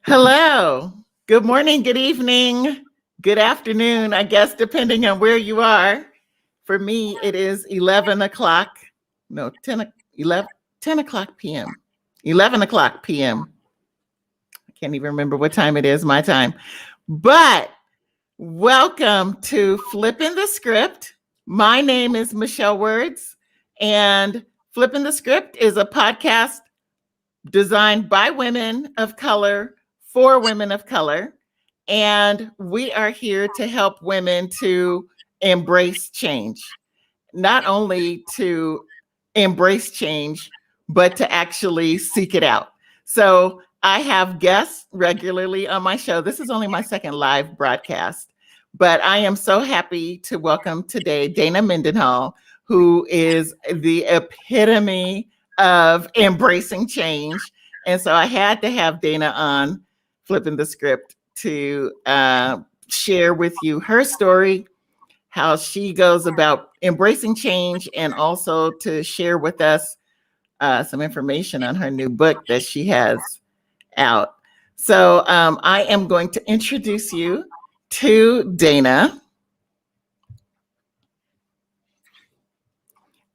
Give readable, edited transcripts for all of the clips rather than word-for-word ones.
Hello. Good morning, good evening, good afternoon, I guess, depending on where you are. For me, it is 11 o'clock. No, 10 o'clock p.m. 11 o'clock p.m. I can't even remember what time it is, my time. But welcome to Flippin the Script. My name is Michelle Words, and Flippin the Script is a podcast designed by women of color for women of color. And we are here to help women to embrace change, not only to embrace change, but to actually seek it out. So I have guests regularly on my show. This is only my second live broadcast, but I am so happy to welcome today Dana Mendenhall, who is the epitome of embracing change. And so I had to have Dana on Flipping the Script to share with you her story, how she goes about embracing change, and also to share with us some information on her new book that she has out. So I am going to introduce you to Dana.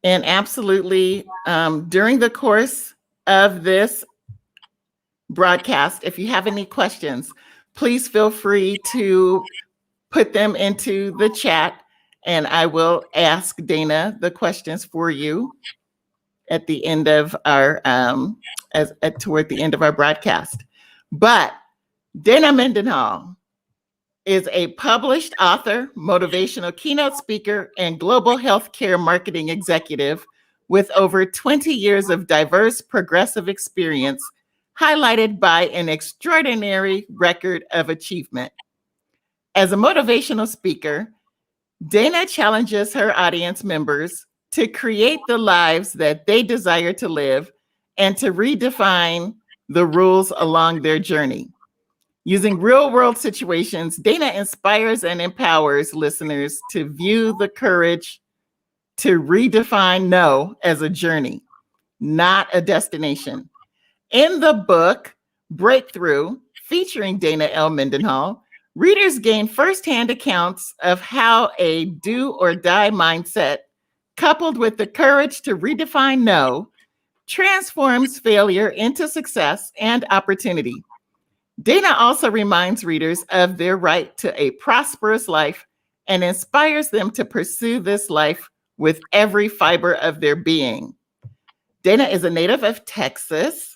And absolutely, during the course of this broadcast, if you have any questions, please feel free to put them into the chat, and I will ask Dana the questions for you at the end of our toward the end of our broadcast. But Dana Mendenhall is a published author, motivational keynote speaker, and global healthcare marketing executive with over 20 years of diverse progressive experience, highlighted by an extraordinary record of achievement. As a motivational speaker, Dana challenges her audience members to create the lives that they desire to live and to redefine the rules along their journey. Using real-world situations, Dana inspires and empowers listeners to view the courage to redefine no as a journey, not a destination. In the book, Breakthrough, featuring Dana L. Mendenhall, readers gain firsthand accounts of how a do-or-die mindset, coupled with the courage to redefine no, transforms failure into success and opportunity. Dana also reminds readers of their right to a prosperous life and inspires them to pursue this life with every fiber of their being. Dana is a native of Texas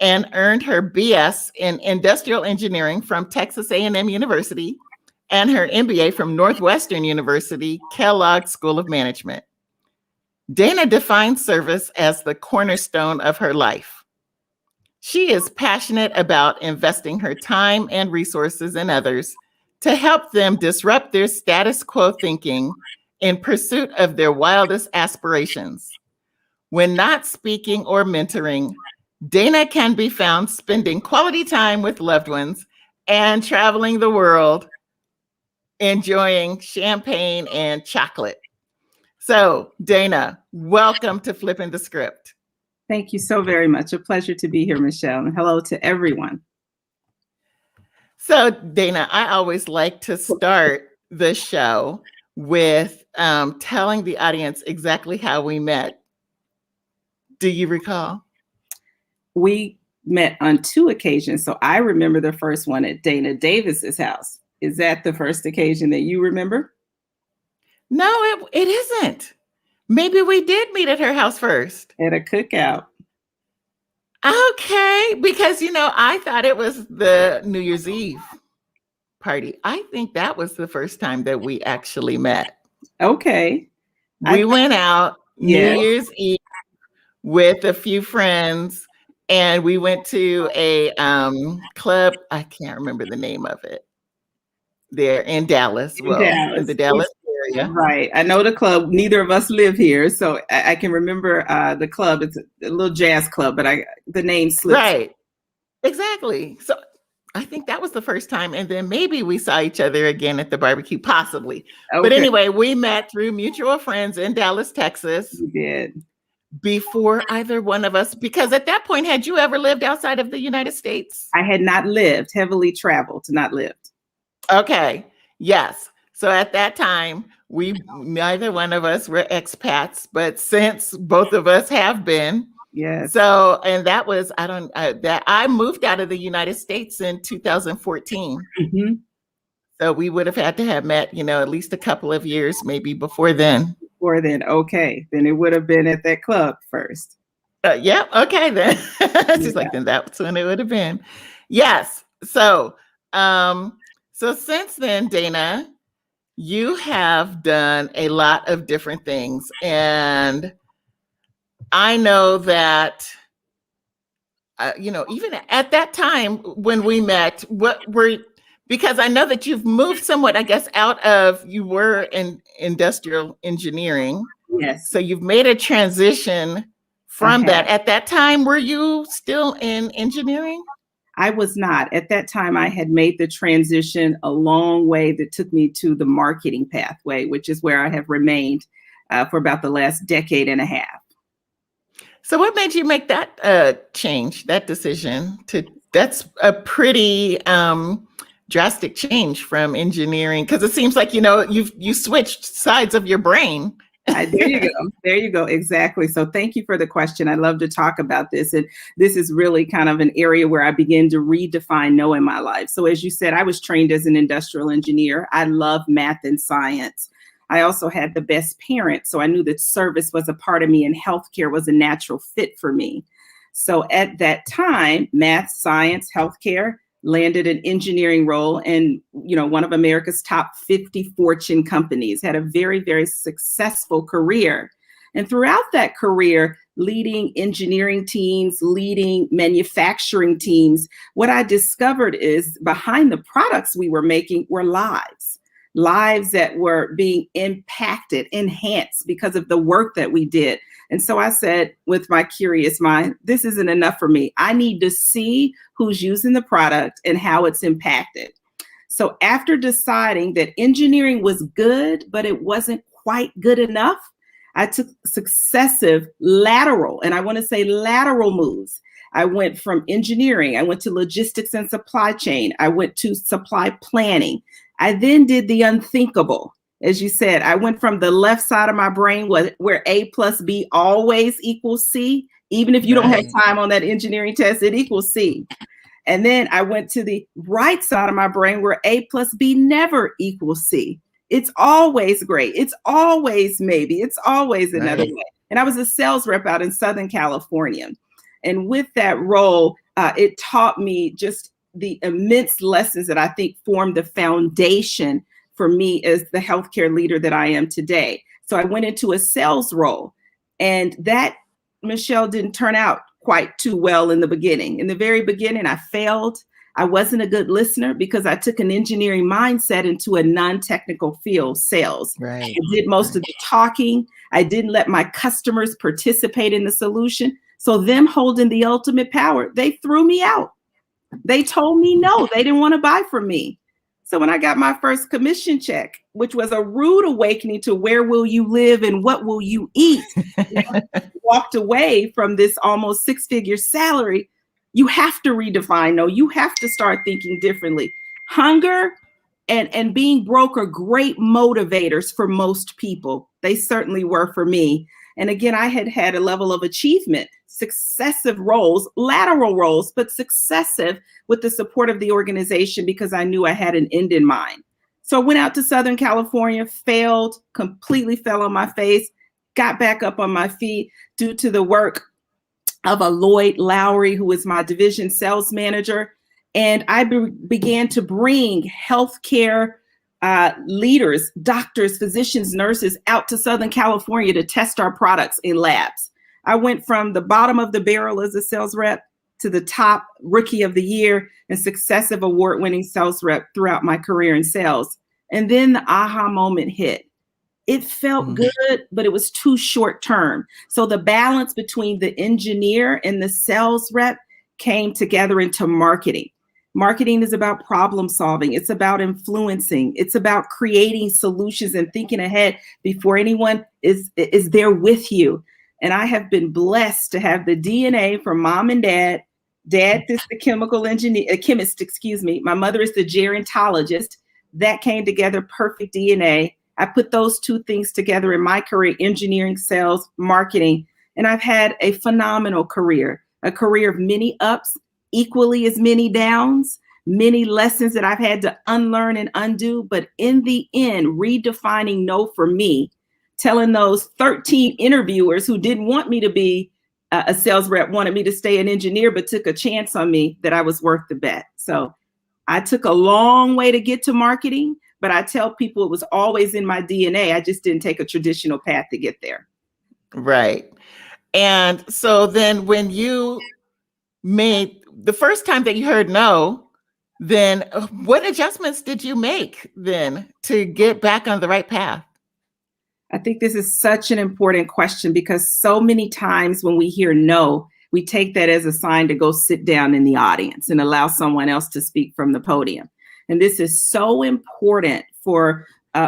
and earned her BS in industrial engineering from Texas A&M University and her MBA from Northwestern University Kellogg School of Management. Dana defines service as the cornerstone of her life. She is passionate about investing her time and resources in others to help them disrupt their status quo thinking in pursuit of their wildest aspirations. When not speaking or mentoring, Dana can be found spending quality time with loved ones and traveling the world, enjoying champagne and chocolate. So, Dana, welcome to Flipping the Script. Thank you so very much. A pleasure to be here, Michelle. And hello to everyone. So, Dana, I always like to start the show with telling the audience exactly how we met. Do you recall? We met on two occasions. So I remember the first one at Dana Davis's house. Is that the first occasion that you remember? No, it isn't. Maybe we did meet at her house first. At a cookout. Okay, because, I thought it was the New Year's Eve party. I think that was the first time that we actually met. Okay. We went out New Year's Eve with a few friends, and we went to a club. I can't remember the name of it. There in Dallas. In the Dallas area. Right. I know the club. Neither of us live here, so I can remember the club. It's a little jazz club, but the name slips. Right. Exactly. So I think that was the first time, and then maybe we saw each other again at the barbecue, possibly. Okay. But anyway, we met through mutual friends in Dallas, Texas. We did. before either one of us? Because at that point, had you ever lived outside of the United States? I had not lived, heavily traveled, not lived. Okay. Yes. So at that time, neither one of us were expats, but since both of us have been, Yes. so, and that was, that I moved out of the United States in 2014. Mm-hmm. So we would have had to have met, at least a couple of years maybe before then. Before then, okay. Then it would have been at that club first. Yeah. Okay. Then she's like, then that's when it would have been. Yes. So, so since then, Dana, you have done a lot of different things. And I know that, even at that time when we met, because I know that you've moved somewhat, I guess, you were in industrial engineering. Yes. So you've made a transition from that. At that time, were you still in engineering? I was not. At that time, I had made the transition a long way that took me to the marketing pathway, which is where I have remained for about the last decade and a half. So what made you make that change, that decision? That's a pretty drastic change from engineering, because it seems like, you switched sides of your brain. There you go. There you go. Exactly. So thank you for the question. I'd love to talk about this. And this is really kind of an area where I begin to redefine no in my life. So as you said, I was trained as an industrial engineer. I love math and science. I also had the best parents. So I knew that service was a part of me and healthcare was a natural fit for me. So at that time, math, science, healthcare, landed an engineering role in, one of America's top 50 Fortune companies, had a very, very successful career. And throughout that career, leading engineering teams, leading manufacturing teams, what I discovered is behind the products we were making were lives that were being impacted, enhanced because of the work that we did. And so I said, with my curious mind, this isn't enough for me. I need to see who's using the product and how it's impacted. So after deciding that engineering was good, but it wasn't quite good enough, I took successive lateral moves. I went from engineering, I went to logistics and supply chain, I went to supply planning. I then did the unthinkable. As you said, I went from the left side of my brain where A plus B always equals C. Even if you don't have time on that engineering test, it equals C. And then I went to the right side of my brain where A plus B never equals C. It's always great. It's always maybe. It's always another way. And I was a sales rep out in Southern California. And with that role, it taught me just the immense lessons that I think formed the foundation for me as the healthcare leader that I am today. So I went into a sales role, and that, Michelle, didn't turn out quite too well in the beginning. In the very beginning, I failed. I wasn't a good listener because I took an engineering mindset into a non-technical field, sales. Right. I did most of the talking. I didn't let my customers participate in the solution. So them holding the ultimate power, they threw me out. They told me no, they didn't want to buy from me. So when I got my first commission check, which was a rude awakening to where will you live and what will you eat, walked away from this almost six-figure salary. You have to redefine no. You have to start thinking differently. Hunger and being broke are great motivators for most people. They certainly were for me. And again, I had a level of achievement, successive roles, lateral roles, but successive with the support of the organization because I knew I had an end in mind. So I went out to Southern California, failed, completely fell on my face, got back up on my feet due to the work of a Lloyd Lowry, who was my division sales manager. And I began to bring healthcare leaders, doctors, physicians, nurses out to Southern California to test our products in labs. I went from the bottom of the barrel as a sales rep to the top rookie of the year and successive award-winning sales rep throughout my career in sales. And then the aha moment hit. It felt good, but it was too short term. So the balance between the engineer and the sales rep came together into marketing. Marketing is about problem solving. It's about influencing. It's about creating solutions and thinking ahead before anyone is there with you. And I have been blessed to have the DNA from mom and dad. Dad is the chemist, excuse me. My mother is the gerontologist. That came together, perfect DNA. I put those two things together in my career, engineering, sales, marketing, and I've had a phenomenal career, a career of many ups, equally as many downs, many lessons that I've had to unlearn and undo. But in the end, redefining no for me, telling those 13 interviewers who didn't want me to be a sales rep, wanted me to stay an engineer, but took a chance on me, that I was worth the bet. So I took a long way to get to marketing, but I tell people it was always in my DNA. I just didn't take a traditional path to get there. Right. And so then when you made the first time that you heard no, then what adjustments did you make then to get back on the right path? I think this is such an important question, because so many times when we hear no, we take that as a sign to go sit down in the audience and allow someone else to speak from the podium. And this is so important for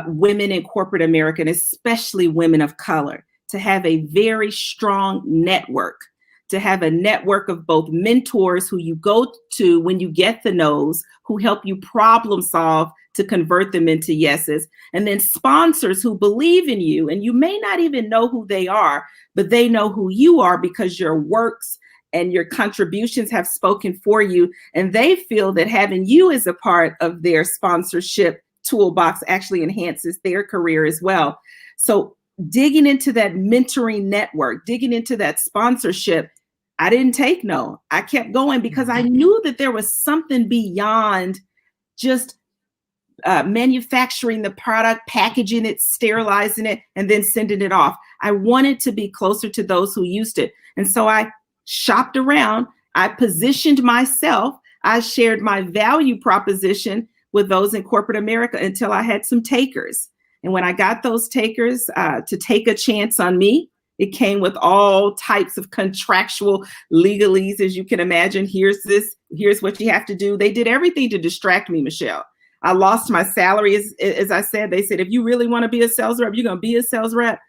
women in corporate America, and especially women of color, to have a very strong network, to have a network of both mentors who you go to when you get the no's, who help you problem solve to convert them into yeses, and then sponsors who believe in you. And you may not even know who they are, but they know who you are because your works and your contributions have spoken for you. And they feel that having you as a part of their sponsorship toolbox actually enhances their career as well. So digging into that mentoring network, digging into that sponsorship, I didn't take no. I kept going because I knew that there was something beyond just manufacturing the product, packaging it, sterilizing it, and then sending it off. I wanted to be closer to those who used it. And so I shopped around. I positioned myself. I shared my value proposition with those in corporate America until I had some takers. And when I got those takers to take a chance on me, it came with all types of contractual legalese, as you can imagine. Here's what you have to do. They did everything to distract me, Michelle. I lost my salary. As I said, they said, if you really want to be a sales rep, you're going to be a sales rep.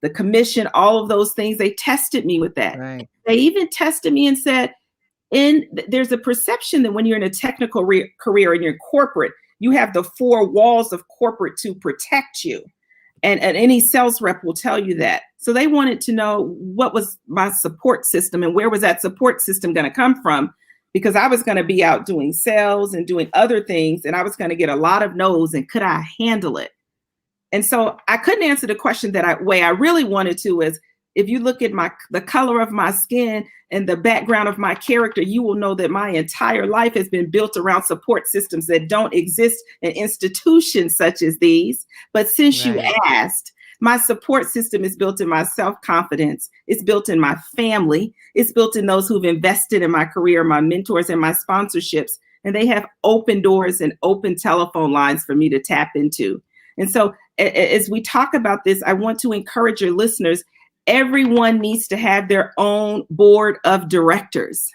The commission, all of those things, they tested me with that. Right. They even tested me and said, there's a perception that when you're in a technical career and you're corporate, you have the four walls of corporate to protect you. And any sales rep will tell you that. So they wanted to know what was my support system and where was that support system going to come from? Because I was going to be out doing sales and doing other things, and I was going to get a lot of no's, and could I handle it? And so I couldn't answer the question way I really wanted to is, if you look at the color of my skin and the background of my character, you will know that my entire life has been built around support systems that don't exist in institutions such as these. But since you asked, my support system is built in my self-confidence. It's built in my family. It's built in those who've invested in my career, my mentors and my sponsorships. And they have open doors and open telephone lines for me to tap into. And so as we talk about this, I want to encourage your listeners, everyone needs to have their own board of directors.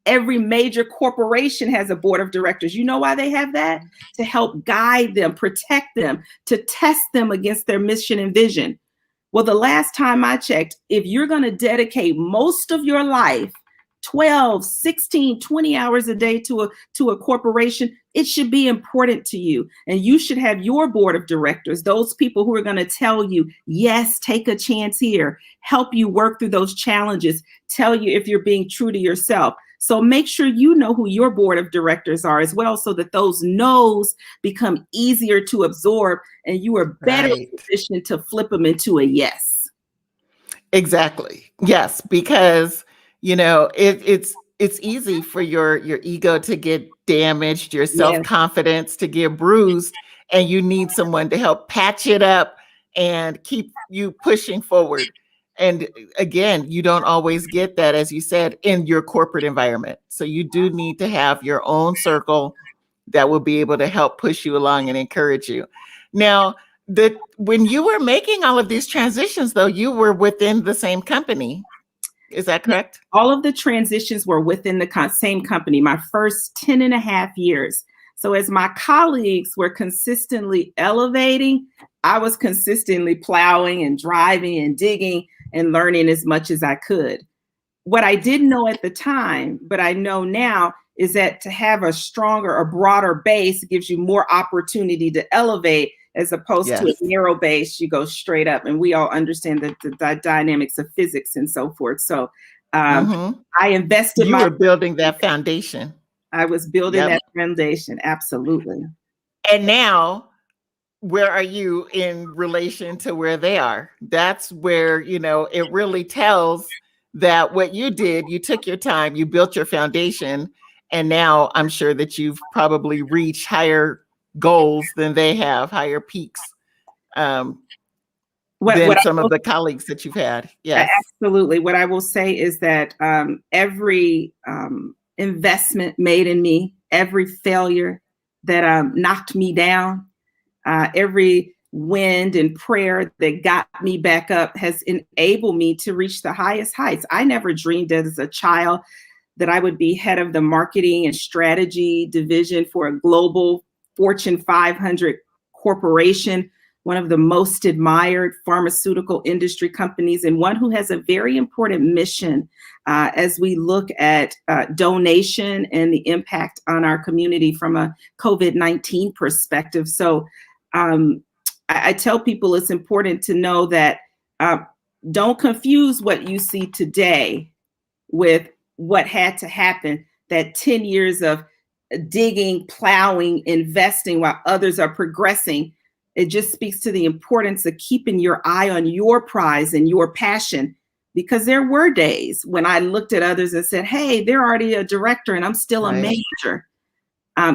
Every major corporation has a board of directors. You know why they have that? To help guide them, protect them, to test them against their mission and vision. Well, the last time I checked, if you're going to dedicate most of your life, 12, 16, 20 hours a day to a corporation, it should be important to you. And you should have your board of directors, those people who are going to tell you, yes, take a chance here, help you work through those challenges, tell you if you're being true to yourself. So make sure you know who your board of directors are as well, so that those no's become easier to absorb and you are better positioned to flip them into a yes. Exactly. Yes, because it's easy for your ego to get damaged, your self-confidence to get bruised, and you need someone to help patch it up and keep you pushing forward. And again, you don't always get that, as you said, in your corporate environment. So you do need to have your own circle that will be able to help push you along and encourage you. Now, when you were making all of these transitions, though, you were within the same company. Is that correct? All of the transitions were within the same company, my first 10 and a half years. So as my colleagues were consistently elevating, I was consistently plowing and driving and digging. and learning as much as I could. What I didn't know at the time, but I know now, is that to have a stronger or broader base gives you more opportunity to elevate, as opposed to a narrow base, you go straight up. And we all understand that the dynamics of physics and so forth. So I invested. You were building that foundation. I was building that foundation. Absolutely. And now, where are you in relation to where they are? That's where, you know, it really tells that what you did, you took your time, you built your foundation, and now I'm sure that you've probably reached higher goals than they have, higher peaks than some of the colleagues that you've had. Yes, absolutely. What I will say is that every investment made in me, every failure that knocked me down, every wind and prayer that got me back up has enabled me to reach the highest heights. I never dreamed as a child that I would be head of the marketing and strategy division for a global Fortune 500 corporation, one of the most admired pharmaceutical industry companies, and one who has a very important mission as we look at donation and the impact on our community from a COVID-19 perspective. So I tell people it's important to know that don't confuse what you see today with what had to happen, that 10 years of digging, plowing, investing while others are progressing. It just speaks to the importance of keeping your eye on your prize and your passion, because there were days when I looked at others and said, hey, they're already a director and I'm still a manager.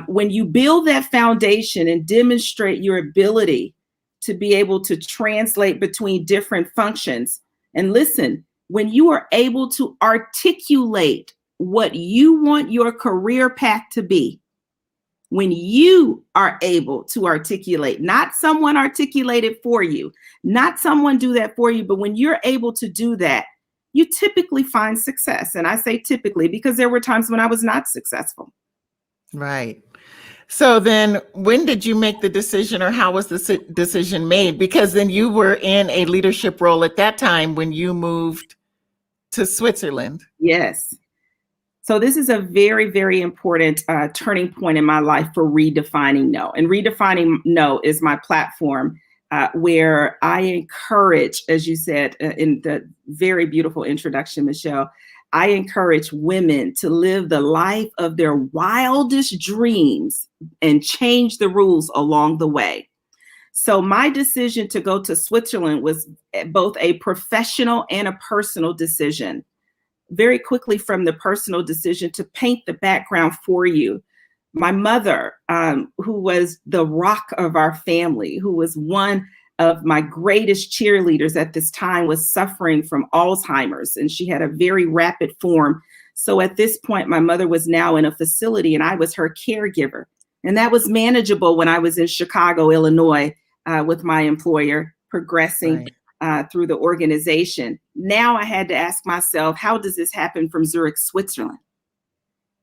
When you build that foundation and demonstrate your ability to be able to translate between different functions, and listen, when you are able to articulate what you want your career path to be, when you are able to articulate, not someone articulate it for you, not someone do that for you, but when you're able to do that, you typically find success. And I say typically because there were times when I was not successful. Right. So then when did you make the decision, or how was the decision made? Because then you were in a leadership role at that time when you moved to Switzerland. Yes. So this is a very, very important turning point in my life for Redefining No. And Redefining No is my platform where I encourage, as you said in the very beautiful introduction, Michelle, I encourage women to live the life of their wildest dreams and change the rules along the way. So my decision to go to Switzerland was both a professional and a personal decision. Very quickly, from the personal decision, to paint the background for you. My mother, who was the rock of our family, who was one of my greatest cheerleaders at this time, was suffering from Alzheimer's, and she had a very rapid form. So at this point, my mother was now in a facility and I was her caregiver. And that was manageable when I was in Chicago, Illinois, with my employer, progressing through the organization. Now I had to ask myself, how does this happen from Zurich, Switzerland?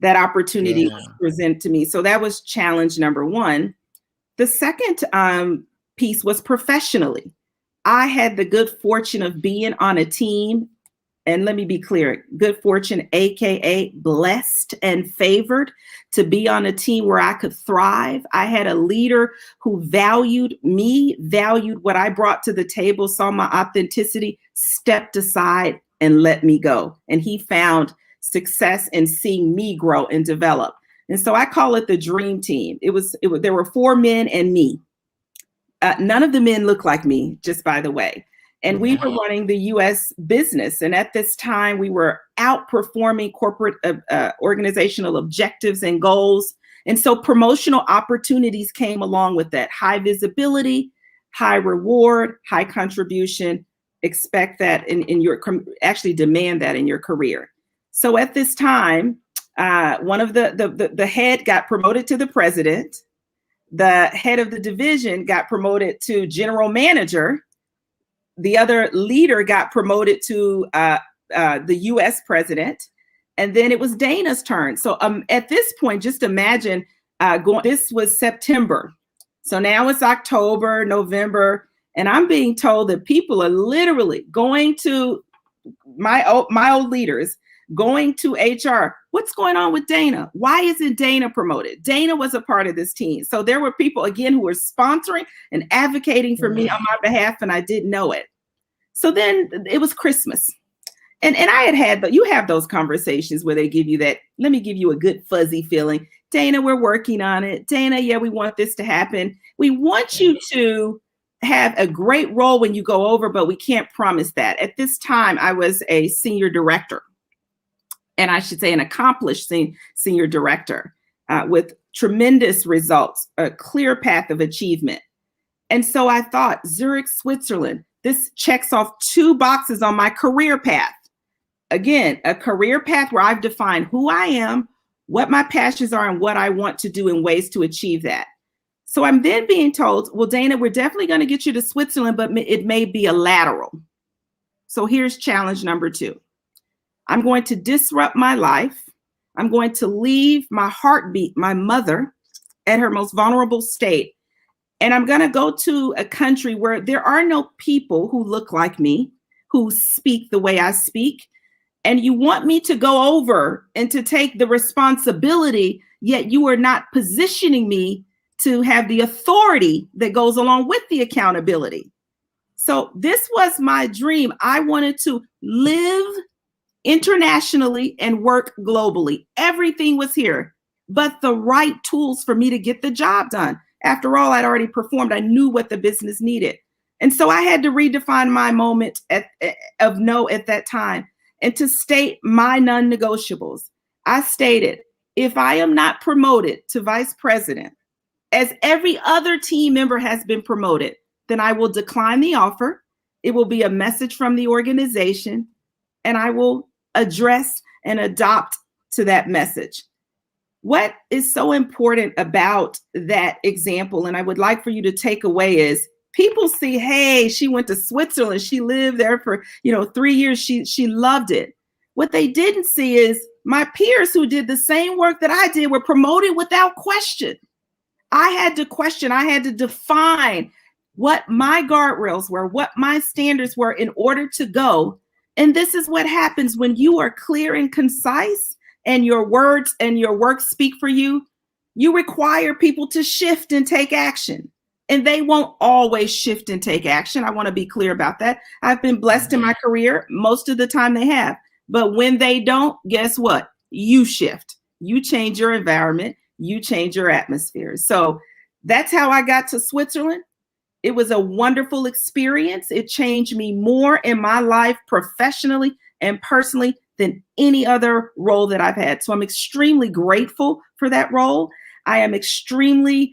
That opportunity was presented to me. So that was challenge number one. The second piece was professionally. I had the good fortune of being on a team, and let me be clear, good fortune, AKA blessed and favored, to be on a team where I could thrive. I had a leader who valued me, valued what I brought to the table, saw my authenticity, stepped aside and let me go. And he found success in seeing me grow and develop. And so I call it the dream team. There were 4 men and me. None of the men looked like me, just by the way. And we were running the US business. And at this time, we were outperforming corporate organizational objectives and goals. And so promotional opportunities came along with that. High visibility, high reward, high contribution. Expect that actually demand that in your career. So at this time, one of the head got promoted to the president. The head of the division got promoted to general manager. The other leader got promoted to the US president. And then it was Dana's turn. So at this point, just imagine this was September. So now it's October, November, And I'm being told that people are literally going to my old leaders, going to HR. What's going on with Dana? Why isn't Dana promoted? Dana was a part of this team. So there were people, again, who were sponsoring and advocating for me on my behalf, and I didn't know it. So then it was Christmas. And I had you have those conversations where they give you that, let me give you a good fuzzy feeling. Dana, we're working on it. Dana, yeah, we want this to happen. We want you to have a great role when you go over, but we can't promise that. At this time, I was a senior director, and I should say an accomplished senior director with tremendous results, a clear path of achievement. And so I thought, Zurich, Switzerland, this checks off 2 boxes on my career path. Again, a career path where I've defined who I am, what my passions are, and what I want to do and ways to achieve that. So I'm then being told, well, Dana, we're definitely going to get you to Switzerland, but it may be a lateral. So here's challenge number 2. I'm going to disrupt my life. I'm going to leave my heartbeat, my mother, at her most vulnerable state. And I'm going to go to a country where there are no people who look like me, who speak the way I speak. And you want me to go over and to take the responsibility, yet you are not positioning me to have the authority that goes along with the accountability. So this was my dream. I wanted to live internationally and work globally. Everything was here, but the right tools for me to get the job done. After all, I'd already performed. I knew what the business needed. And so I had to redefine my moment of no at that time. And to state my non-negotiables, I stated, if I am not promoted to vice president, as every other team member has been promoted, then I will decline the offer. It will be a message from the organization, and I will address and adopt to that message. What is so important about that example, and I would like for you to take away, is people see, hey, she went to Switzerland. She lived there for 3 years. She loved it. What they didn't see is my peers who did the same work that I did were promoted without question. I had to question. I had to define what my guardrails were, what my standards were in order to go. And this is what happens when you are clear and concise and your words and your work speak for you. You require people to shift and take action. And they won't always shift and take action. I want to be clear about that. I've been blessed in my career. Most of the time they have. But when they don't, guess what? You shift. You change your environment. You change your atmosphere. So that's how I got to Switzerland. It was a wonderful experience. It changed me more in my life professionally and personally than any other role that I've had. So I'm extremely grateful for that role. I am extremely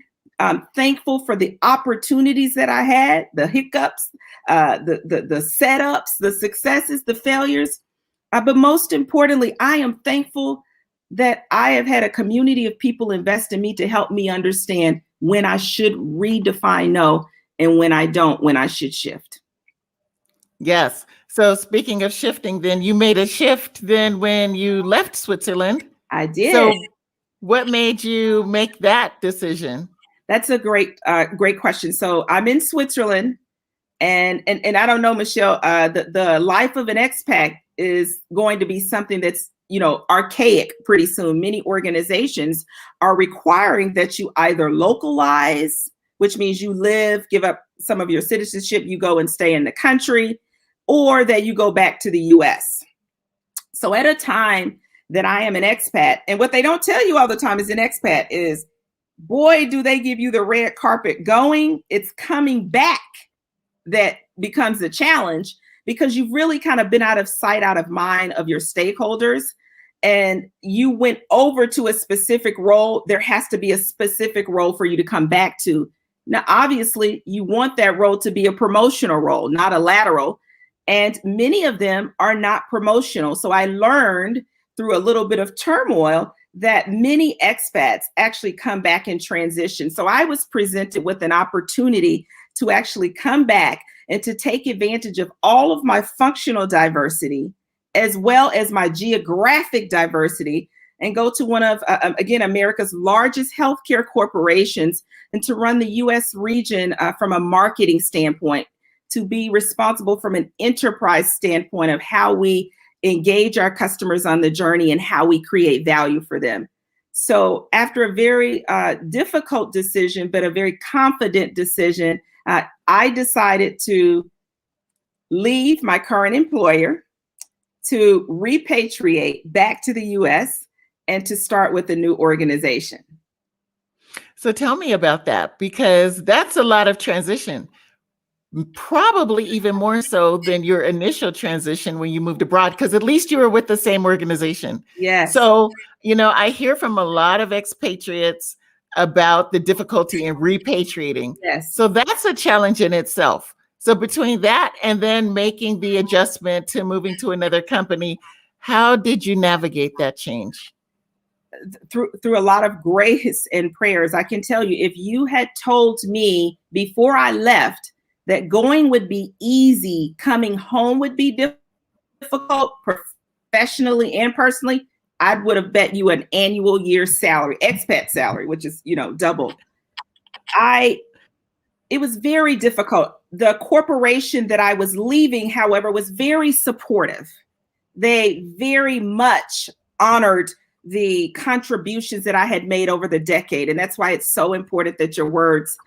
thankful for the opportunities that I had, the hiccups, the setups, the successes, the failures. But most importantly, I am thankful that I have had a community of people invest in me to help me understand when I should redefine no, and when I don't, when I should shift. Yes. So speaking of shifting, then you made a shift then when you left Switzerland. I did. So what made you make that decision? That's a great question. So I'm in Switzerland, and I don't know, Michelle, the life of an expat is going to be something that's, archaic pretty soon. Many organizations are requiring that you either localize, which means you give up some of your citizenship, you go and stay in the country, or that you go back to the US. So at a time that I am an expat, and what they don't tell you all the time as an expat is, boy, do they give you the red carpet going. It's coming back that becomes a challenge, because you've really kind of been out of sight, out of mind of your stakeholders, and you went over to a specific role. There has to be a specific role for you to come back to. Now, obviously, you want that role to be a promotional role, not a lateral. And many of them are not promotional. So I learned through a little bit of turmoil that many expats actually come back and transition. So I was presented with an opportunity to actually come back and to take advantage of all of my functional diversity, as well as my geographic diversity, and go to one of, again, America's largest healthcare corporations, and to run the US region from a marketing standpoint, to be responsible from an enterprise standpoint of how we engage our customers on the journey and how we create value for them. So after a very difficult decision, but a very confident decision, I decided to leave my current employer, to repatriate back to the US, and to start with a new organization. So tell me about that, because that's a lot of transition. Probably even more so than your initial transition when you moved abroad, because at least you were with the same organization. Yes. So, I hear from a lot of expatriates about the difficulty in repatriating. Yes. So that's a challenge in itself. So between that and then making the adjustment to moving to another company, how did you navigate that change? Through a lot of grace and prayers. I can tell you, if you had told me before I left that going would be easy, coming home would be difficult, professionally and personally, I would have bet you an annual year salary, expat salary, which is, double. It was very difficult. The corporation that I was leaving, however, was very supportive. They very much honored the contributions that I had made over the decade. And that's why it's so important that your words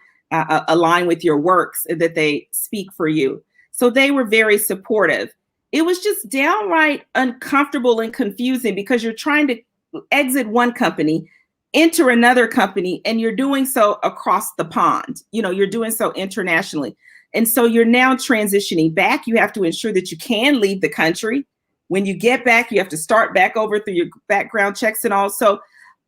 align with your works and that they speak for you. So they were very supportive. It was just downright uncomfortable and confusing because you're trying to exit one company, enter another company, and you're doing so across the pond. You're doing so internationally. And so you're now transitioning back. You have to ensure that you can leave the country. When you get back, you have to start back over through your background checks and all. So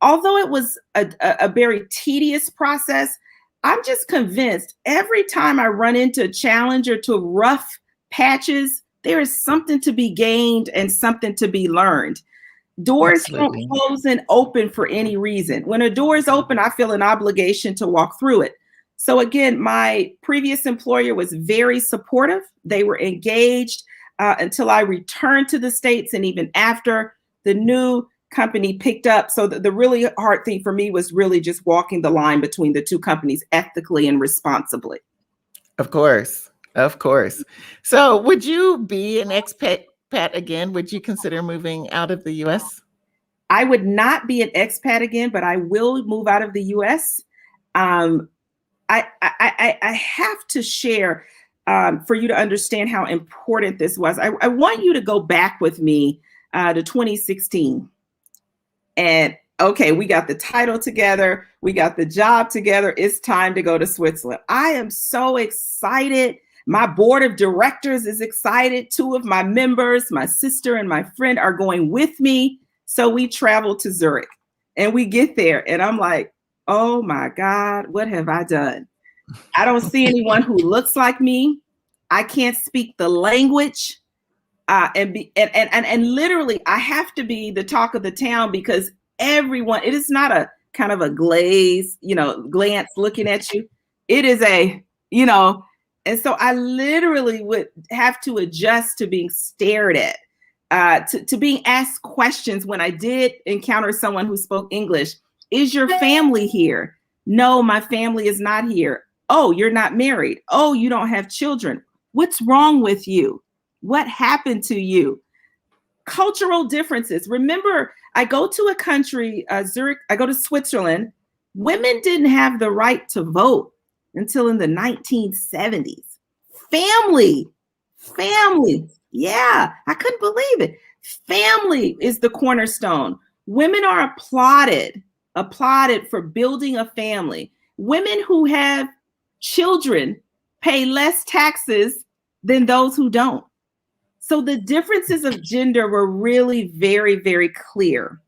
although it was a very tedious process, I'm just convinced every time I run into a challenge or to rough patches, there is something to be gained and something to be learned. Doors don't close and open for any reason. When a door is open, I feel an obligation to walk through it. So again, my previous employer was very supportive. They were engaged until I returned to the States, and even after the new company picked up. So the really hard thing for me was really just walking the line between the two companies ethically and responsibly. Of course. Of course. So would you be an expat again? Would you consider moving out of the US? I would not be an expat again, but I will move out of the US. I have to share for you to understand how important this was. I want you to go back with me to 2016. And okay, we got the title together. We got the job together. It's time to go to Switzerland. I am so excited. My board of directors is excited. Two of my members, my sister and my friend, are going with me. So we travel to Zurich and we get there. And I'm like, oh my God, what have I done? I don't see anyone who looks like me. I can't speak the language. And literally, I have to be the talk of the town because everyone, it is not a kind of a glance looking at you. It is and so I literally would have to adjust to being stared at, to being asked questions when I did encounter someone who spoke English. Is your family here? No, my family is not here. Oh, you're not married. Oh, you don't have children. What's wrong with you? What happened to you? Cultural differences. Remember, I go to a country, Zurich, I go to Switzerland. Women didn't have the right to vote until in the 1970s. Family. Yeah, I couldn't believe it. Family is the cornerstone. Women are applauded for building a family. Women who have children pay less taxes than those who don't. So the differences of gender were really very, very clear.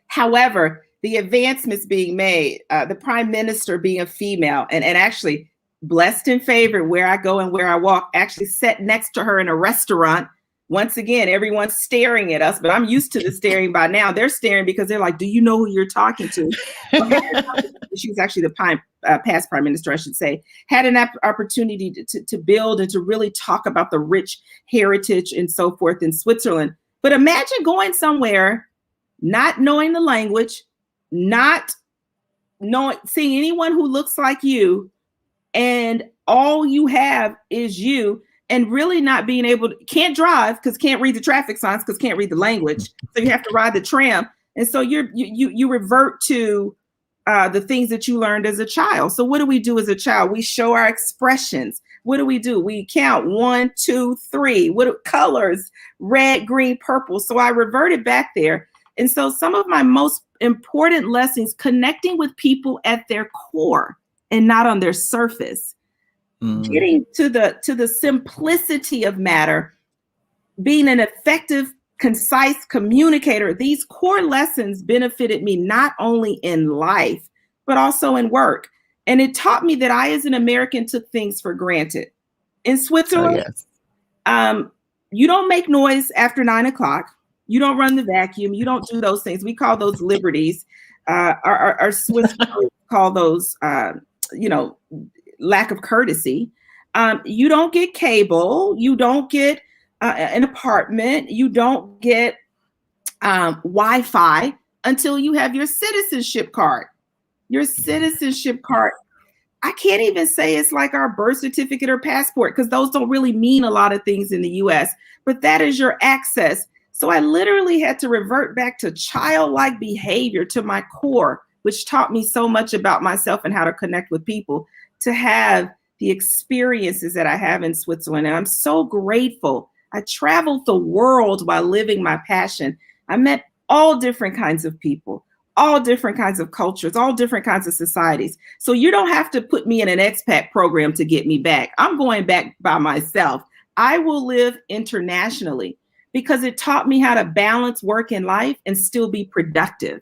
However, the advancements being made, the prime minister being a female, and actually blessed and favored where I go and where I walk, actually sat next to her in a restaurant. Once again, everyone's staring at us, but I'm used to the staring by now. They're staring because they're like, do you know who you're talking to? She was actually the past prime minister, I should say, had an opportunity to build and to really talk about the rich heritage and so forth in Switzerland. But imagine going somewhere not knowing the language, not seeing anyone who looks like you, and all you have is you, and really not being able to, can't drive because can't read the traffic signs because can't read the language. So you have to ride the tram. And so you revert to the things that you learned as a child. So what do we do as a child? We show our expressions. What do? We count 1, 2, 3. What colors? Red, green, purple. So I reverted back there. And so some of my most important lessons, connecting with people at their core and not on their surface, getting to the simplicity of matter, being an effective, concise communicator. These core lessons benefited me not only in life, but also in work. And it taught me that I, as an American, took things for granted. In Switzerland, you don't make noise after 9 o'clock. You don't run the vacuum. You don't do those things. We call those liberties. Our Swiss call those, lack of courtesy. You don't get cable. You don't get an apartment. You don't get Wi-Fi until you have your citizenship card. Your citizenship card, I can't even say it's like our birth certificate or passport, because those don't really mean a lot of things in the US, but that is your access. So I literally had to revert back to childlike behavior, to my core, which taught me so much about myself and how to connect with people, to have the experiences that I have in Switzerland. And I'm so grateful. I traveled the world while living my passion. I met all different kinds of people, all different kinds of cultures, all different kinds of societies. So you don't have to put me in an expat program to get me back. I'm going back by myself. I will live internationally because it taught me how to balance work and life and still be productive.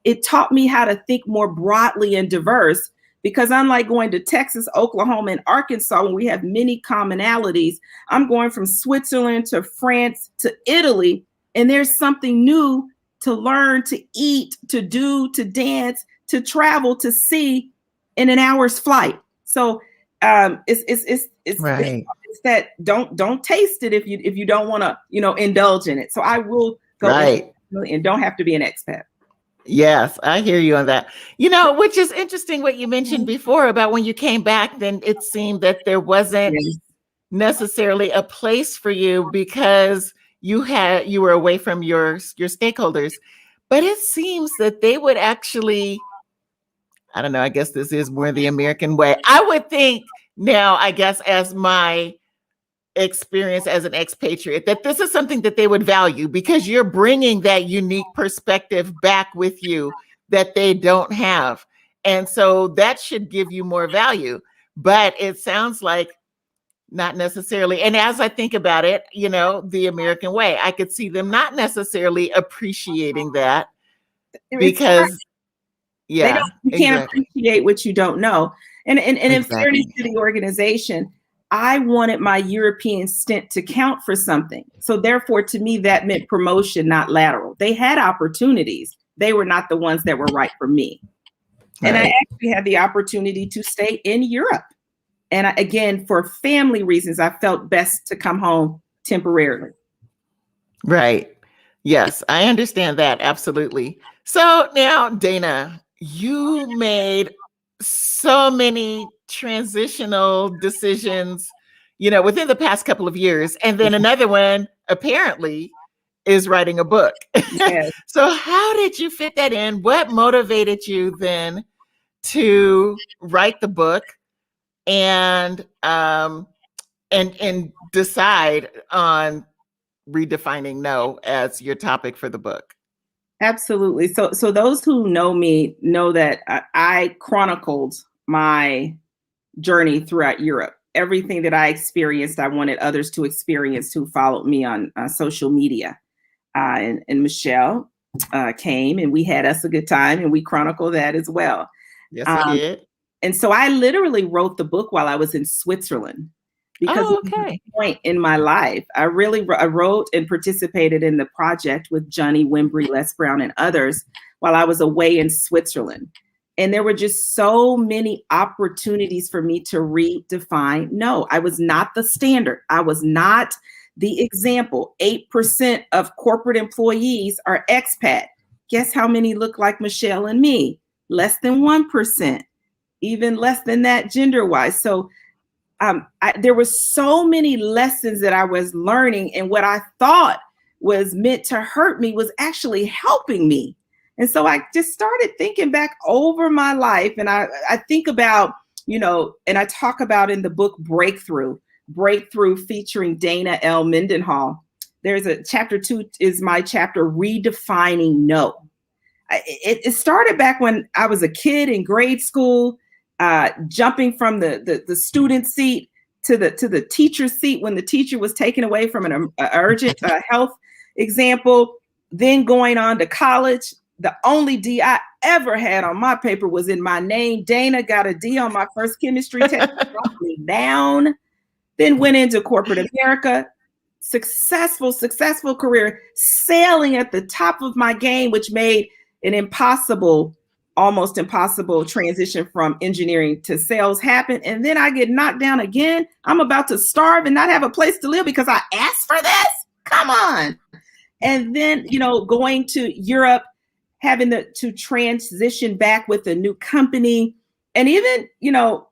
It taught me how to think more broadly and diverse, because unlike going to Texas, Oklahoma, and Arkansas, when we have many commonalities, I'm going from Switzerland to France to Italy, and there's something new to learn, to eat, to do, to dance, to travel, to see in an hour's flight. So it's right. It's that don't taste it if you don't want to indulge in it. So I will go and don't have to be an expat. Yes, I hear you on that. Which is interesting what you mentioned before about when you came back, then it seemed that there wasn't necessarily a place for you because you were away from your stakeholders. But it seems that they would actually, I don't know, I guess this is more the American way. I would think now, I guess, as my experience as an expatriate, that this is something that they would value because you're bringing that unique perspective back with you that they don't have. And so that should give you more value. But it sounds like not necessarily. And as I think about it, the American way, I could see them not necessarily appreciating that because, you can't appreciate what you don't know. And in fairness to the organization, I wanted my European stint to count for something. So therefore, to me, that meant promotion, not lateral. They had opportunities. They were not the ones that were right for me. Right. And I actually had the opportunity to stay in Europe. And again, for family reasons, I felt best to come home temporarily. Right. Yes, I understand that. Absolutely. So now, Dana, you made so many transitional decisions, within the past couple of years. And then another one apparently is writing a book. Yes. So how did you fit that in? What motivated you then to write the book and decide on redefining no as your topic for the book? Absolutely. So those who know me know that I chronicled my journey throughout Europe. Everything that I experienced, I wanted others to experience who followed me on social media. And Michelle came and we had us a good time and we chronicled that as well. Yes, we did. And so I literally wrote the book while I was in Switzerland. Because at that point in my life, I wrote and participated in the project with Johnny Wimbrey, Les Brown, and others while I was away in Switzerland. And there were just so many opportunities for me to redefine no. I was not the standard. I was not the example. 8% of corporate employees are expat. Guess how many look like Michelle and me? Less than 1%, even less than that gender-wise. So there were so many lessons that I was learning, and what I thought was meant to hurt me was actually helping me. And so I just started thinking back over my life, and I think about, and I talk about in the book Breakthrough featuring Dana L. Mendenhall. There's a chapter 2 is my chapter, Redefining No. It started back when I was a kid in grade school, jumping from the student seat to the teacher seat when the teacher was taken away from an urgent health example, then going on to college. The only D I ever had on my paper was in my name. Dana got a D on my first chemistry test, brought me down. Then went into corporate America, successful career, sailing at the top of my game, which made an almost impossible transition from engineering to sales happen. And then I get knocked down again. I'm about to starve and not have a place to live because I asked for this. Come on. And then, going to Europe, having to transition back with a new company. And even,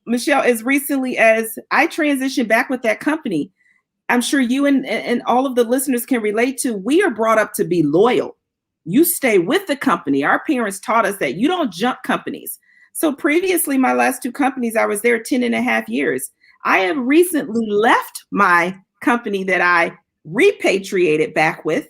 Michelle, as recently as I transitioned back with that company, I'm sure you and all of the listeners can relate to, we are brought up to be loyal. You stay with the company. Our parents taught us that you don't jump companies. So previously, my last 2 companies, I was there 10 and a half years. I have recently left my company that I repatriated back with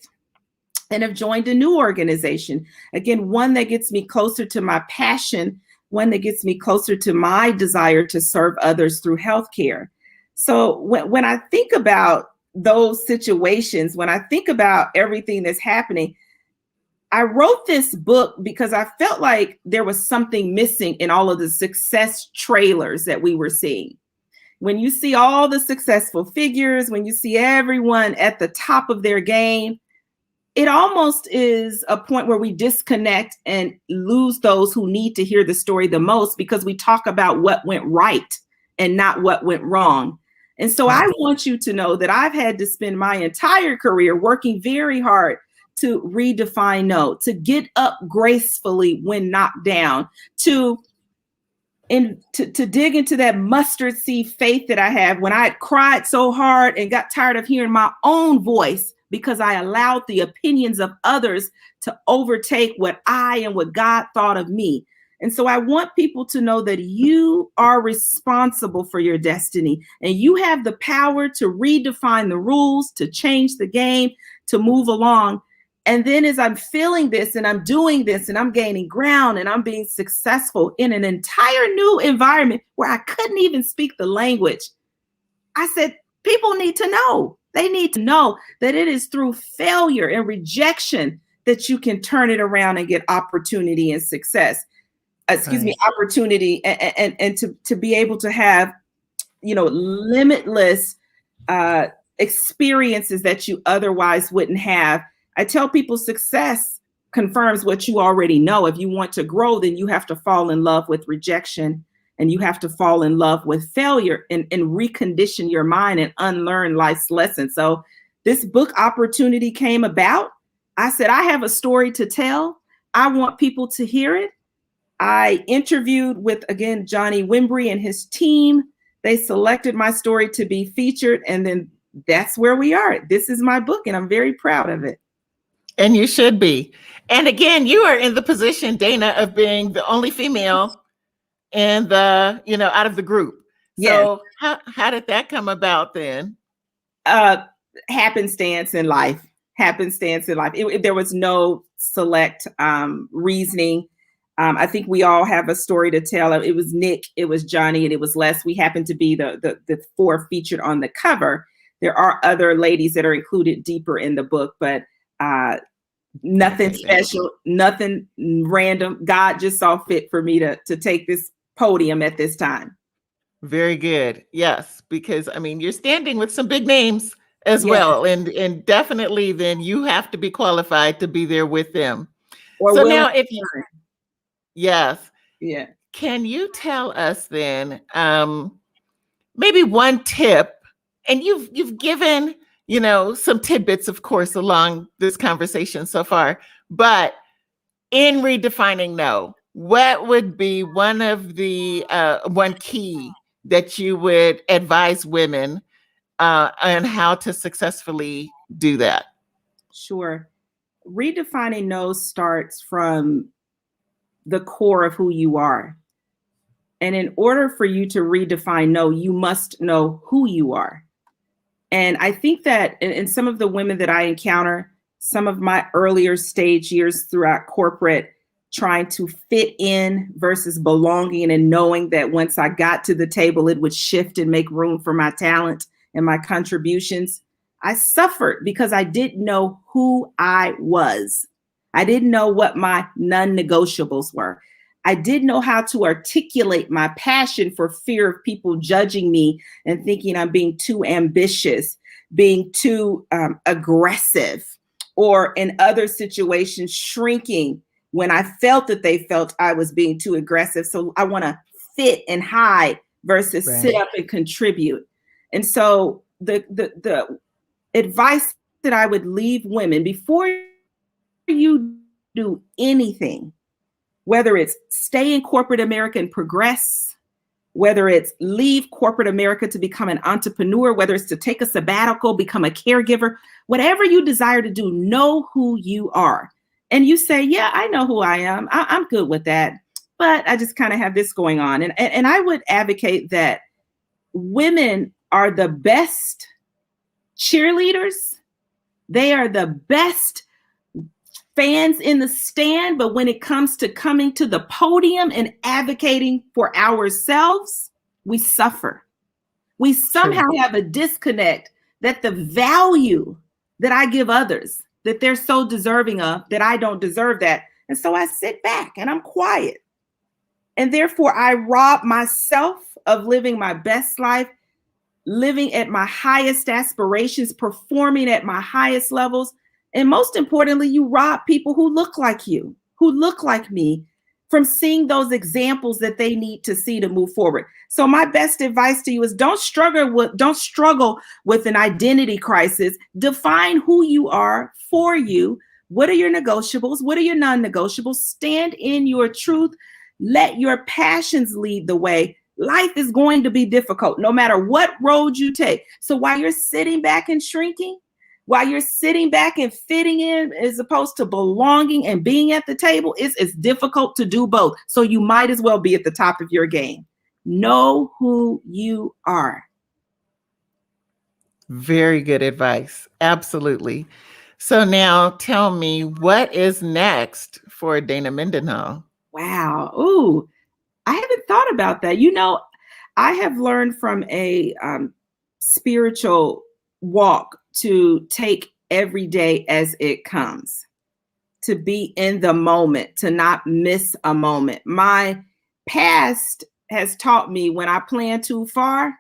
and have joined a new organization. Again, one that gets me closer to my passion, one that gets me closer to my desire to serve others through healthcare. So when I think about those situations, when I think about everything that's happening, I wrote this book because I felt like there was something missing in all of the success trailers that we were seeing. When you see all the successful figures, when you see everyone at the top of their game, it almost is a point where we disconnect and lose those who need to hear the story the most, because we talk about what went right and not what went wrong. And so I want you to know that I've had to spend my entire career working very hard to redefine no, to get up gracefully when knocked down, to dig into that mustard seed faith that I have when I had cried so hard and got tired of hearing my own voice because I allowed the opinions of others to overtake what I and what God thought of me. And so I want people to know that you are responsible for your destiny, and you have the power to redefine the rules, to change the game, to move along. And then as I'm feeling this and I'm doing this and I'm gaining ground and I'm being successful in an entire new environment where I couldn't even speak the language, I said, people need to know. They need to know that it is through failure and rejection that you can turn it around and get opportunity and success. Opportunity and to be able to have, limitless experiences that you otherwise wouldn't have. I tell people success confirms what you already know. If you want to grow, then you have to fall in love with rejection, and you have to fall in love with failure and recondition your mind and unlearn life's lessons. So this book opportunity came about. I said, I have a story to tell. I want people to hear it. I interviewed with, again, Johnny Wimbrey and his team. They selected my story to be featured, and then that's where we are. This is my book, and I'm very proud of it. And you should be. And again, you are in the position, Dana, of being the only female in the, out of the group. So yes. How did that come about then? Happenstance in life. There was no select reasoning. I think we all have a story to tell. It was Nick, it was Johnny, and it was Les. We happen to be the 4 featured on the cover. There are other ladies that are included deeper in the book, but nothing special, nothing random. God just saw fit for me to take this podium at this time. Very good. Yes, because you're standing with some big names as well, and definitely then you have to be qualified to be there with them. So now, if you can you tell us then maybe one tip? And you've given some tidbits, of course, along this conversation so far, but in redefining no, what would be one of the one key that you would advise women on how to successfully do that? Sure. Redefining no starts from the core of who you are. And in order for you to redefine no, you must know who you are. And I think that in some of the women that I encounter, some of my earlier stage years throughout corporate, trying to fit in versus belonging, and knowing that once I got to the table, it would shift and make room for my talent and my contributions. I suffered because I didn't know who I was. I didn't know what my non-negotiables were. I didn't know how to articulate my passion for fear of people judging me and thinking I'm being too ambitious, being too aggressive, or in other situations, shrinking when I felt that they felt I was being too aggressive. So I want to fit and hide versus sit up and contribute. And so the advice that I would leave women before you do anything, whether it's stay in corporate America and progress, whether it's leave corporate America to become an entrepreneur, whether it's to take a sabbatical, become a caregiver, whatever you desire to do, know who you are. And you say, yeah, I know who I am. I'm good with that. But I just kind of have this going on. And I would advocate that women are the best cheerleaders. They are the best fans in the stand, but when it comes to coming to the podium and advocating for ourselves, we suffer. We somehow have a disconnect that the value that I give others, that they're so deserving of, that I don't deserve that. And so I sit back and I'm quiet. And therefore I rob myself of living my best life, living at my highest aspirations, performing at my highest levels. And most importantly, you rob people who look like you, who look like me, from seeing those examples that they need to see to move forward. So my best advice to you is don't struggle with an identity crisis. Define who you are for you. What are your negotiables? What are your non-negotiables? Stand in your truth. Let your passions lead the way. Life is going to be difficult no matter what road you take. So while you're sitting back and shrinking, while you're sitting back and fitting in as opposed to belonging and being at the table, it's difficult to do both. So you might as well be at the top of your game. Know who you are. Very good advice. Absolutely. So now tell me, what is next for Dana Mendenhall? Wow. Ooh, I haven't thought about that. You know, I have learned from a spiritual walk to take every day as it comes, to be in the moment, to not miss a moment. My past has taught me when I plan too far,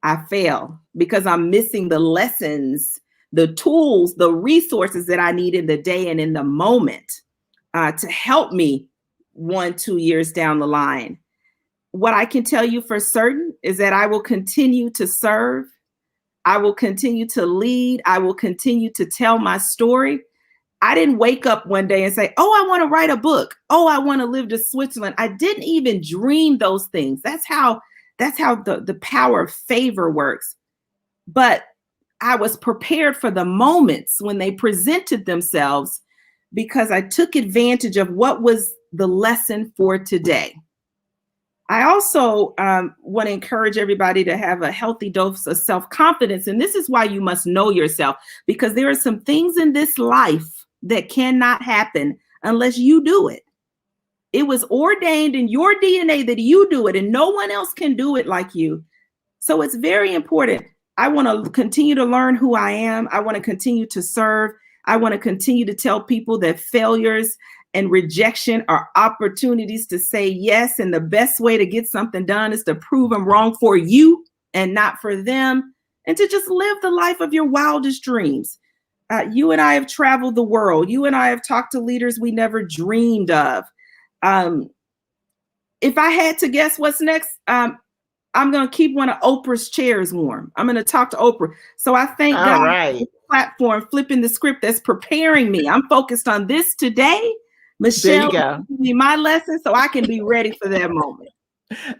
I fail because I'm missing the lessons, the tools, the resources that I need in the day and in the moment to help me 1-2 years down the line. What I can tell you for certain is that I will continue to serve. I will continue to lead. I will continue to tell my story. I didn't wake up one day and say, oh, I want to write a book. Oh, I want to live to Switzerland. I didn't even dream those things. That's how the power of favor works. But I was prepared for the moments when they presented themselves because I took advantage of what was the lesson for today. I also want to encourage everybody to have a healthy dose of self-confidence. And this is why you must know yourself, because there are some things in this life that cannot happen unless you do it. It was ordained in your DNA that you do it, and no one else can do it like you. So it's very important. I want to continue to learn who I am. I want to continue to serve. I want to continue to tell people that failures and rejection are opportunities to say yes. And the best way to get something done is to prove them wrong for you and not for them, and to just live the life of your wildest dreams. You and I have traveled the world. You and I have talked to leaders we never dreamed of. If I had to guess what's next, I'm going to keep one of Oprah's chairs warm. I'm going to talk to Oprah. So I thank God for the platform, Flipping the Script, that's preparing me. I'm focused on this today, Michelle, go. give me my lesson so I can be ready for that moment.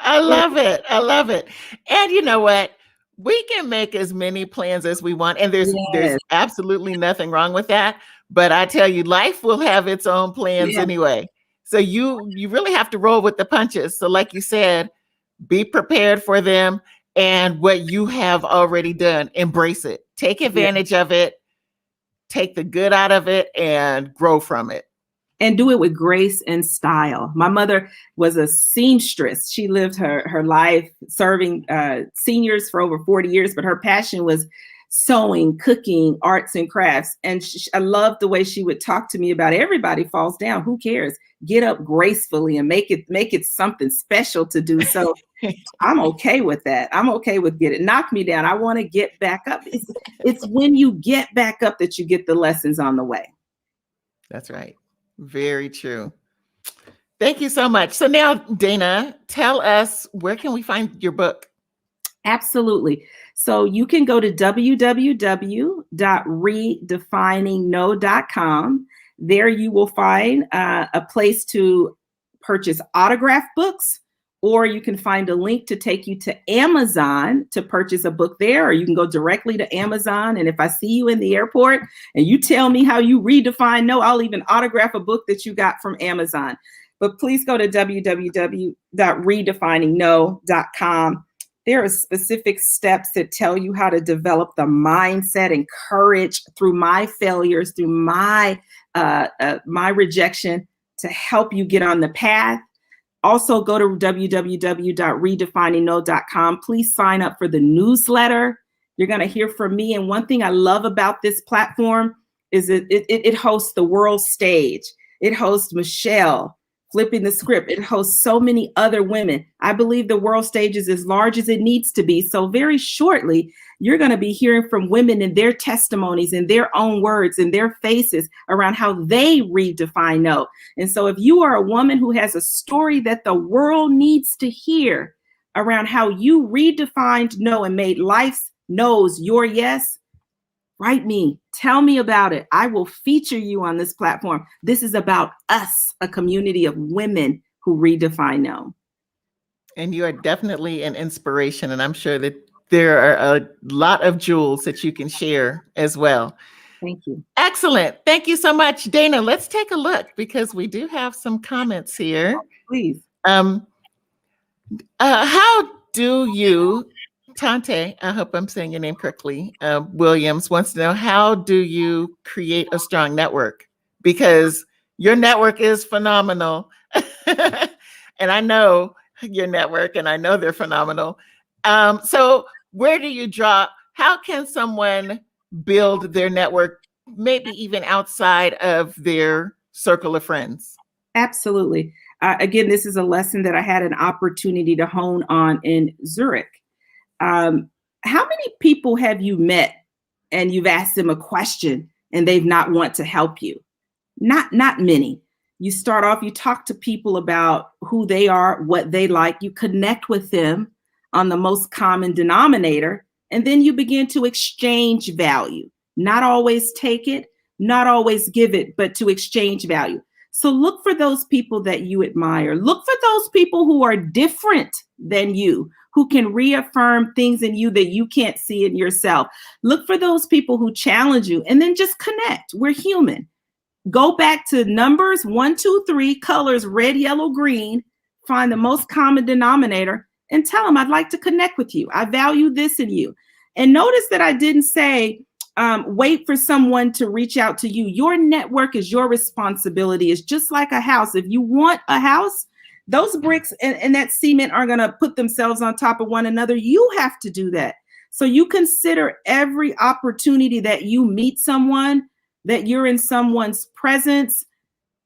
I love it. I love it. And you know what? We can make as many plans as we want, and there's Yes. absolutely nothing wrong with that. But I tell you, life will have its own plans Yeah. anyway. So you really have to roll with the punches. So like you said, be prepared for them, and what you have already done, embrace it. Take advantage of it. Take the good out of it and grow from it. And do it with grace and style. My mother was a seamstress. She lived her life serving seniors for over 40 years, but her passion was sewing, cooking, arts and crafts. And I loved the way she would talk to me about everybody falls down. Who cares? Get up gracefully and make it something special to do. So I'm okay with that. I'm okay with knock me down. I want to get back up. It's when you get back up that you get the lessons on the way. That's right. Very true. Thank you so much. So now, Dana, tell us, where can we find your book? Absolutely. So you can go to www.redefiningno.com. There you will find a place to purchase autographed books, or you can find a link to take you to Amazon to purchase a book there, or you can go directly to Amazon. And if I see you in the airport and you tell me how you redefine no, I'll even autograph a book that you got from Amazon. But please go to www.redefiningno.com. There are specific steps that tell you how to develop the mindset and courage through my failures, through my rejection, to help you get on the path. Also, go to www.redefiningno.com. Please sign up for the newsletter. You're going to hear from me. And one thing I love about this platform is it hosts the world stage. It hosts Michelle, Flipping the Script. It hosts so many other women. I believe the world stage is as large as it needs to be. So very shortly, you're going to be hearing from women and their testimonies and their own words and their faces around how they redefine no. And so if you are a woman who has a story that the world needs to hear around how you redefined no and made life's no's your yes, write me, tell me about it. I will feature you on this platform. This is about us, a community of women who redefine no. And you are definitely an inspiration. And I'm sure that there are a lot of jewels that you can share as well. Thank you. Excellent. Thank you so much, Dana. Let's take a look because we do have some comments here. Please. How do you, Tante, I hope I'm saying your name correctly, Williams wants to know, how do you create a strong network? Because your network is phenomenal. And I know your network and I know they're phenomenal. So where do you draw? How can someone build their network, maybe even outside of their circle of friends? Absolutely. Again, this is a lesson that I had an opportunity to hone on in Zurich. How many people have you met and you've asked them a question and they've not want to help you? Not many. You start off, you talk to people about who they are, what they like, you connect with them on the most common denominator, and then you begin to exchange value. Not always take it, not always give it, but to exchange value. So look for those people that you admire. Look for those people who are different than you, who can reaffirm things in you that you can't see in yourself. Look for those people who challenge you, and then just connect. We're human. Go back to numbers 1, 2, 3, colors red, yellow, green, find the most common denominator and tell them, I'd like to connect with you. I value this in you. And notice that I didn't say, wait for someone to reach out to you. Your network is your responsibility. It's just like a house. If you want a house, those bricks and that cement are going to put themselves on top of one another. You have to do that. So you consider every opportunity that you meet someone, that you're in someone's presence.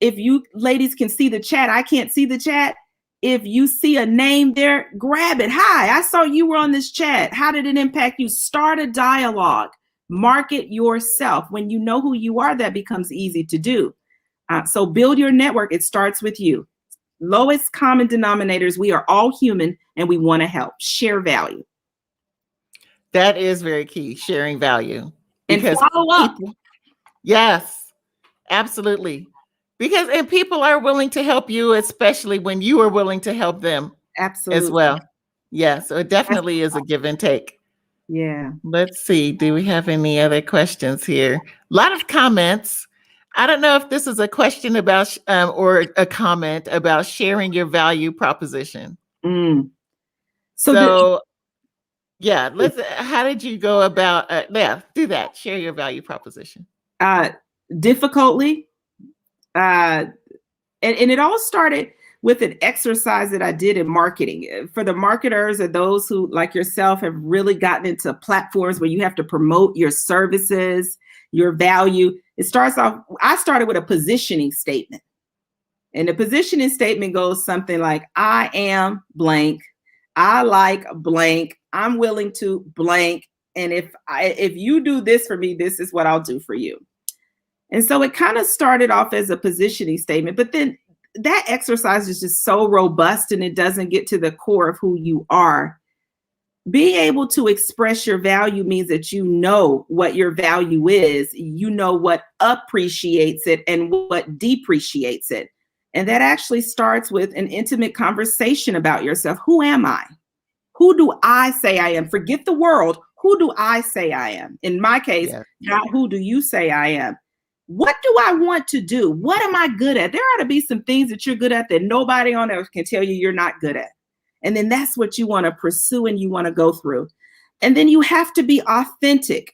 If you ladies can see the chat, I can't see the chat. If you see a name there, grab it. Hi, I saw you were on this chat. How did it impact you? Start a dialogue. Market yourself. When you know who you are, that becomes easy to do. So build your network. It starts with you. Lowest common denominators. We are all human and we want to help. Share value. That is very key, sharing value. And Because follow up. Yes, absolutely. Because and people are willing to help you, especially when you are willing to help them as Absolutely. well. Yeah, so it definitely is a give and take. Yeah. Let's see. Do we have any other questions here? A lot of comments. I don't know if this is a question about or a comment about sharing your value proposition. Mm. So, yeah, how did you go about, do that. Share your value proposition. Difficultly. And it all started with an exercise that I did in marketing. For the marketers or those who, like yourself, have really gotten into platforms where you have to promote your services, your value. I started with a positioning statement. And the positioning statement goes something like, I am blank. I like blank. I'm willing to blank. And if you do this for me, this is what I'll do for you. And so it kind of started off as a positioning statement, but then that exercise is just so robust and it doesn't get to the core of who you are. Being able to express your value means that you know what your value is, you know what appreciates it and what depreciates it. And that actually starts with an intimate conversation about yourself. Who am I? Who do I say I am? Forget the world. Who do I say I am? In my case, not who do you say I am? What do I want to do? What am I good at? There ought to be some things that you're good at that nobody on earth can tell you you're not good at. And then that's what you want to pursue and you want to go through. And then you have to be authentic.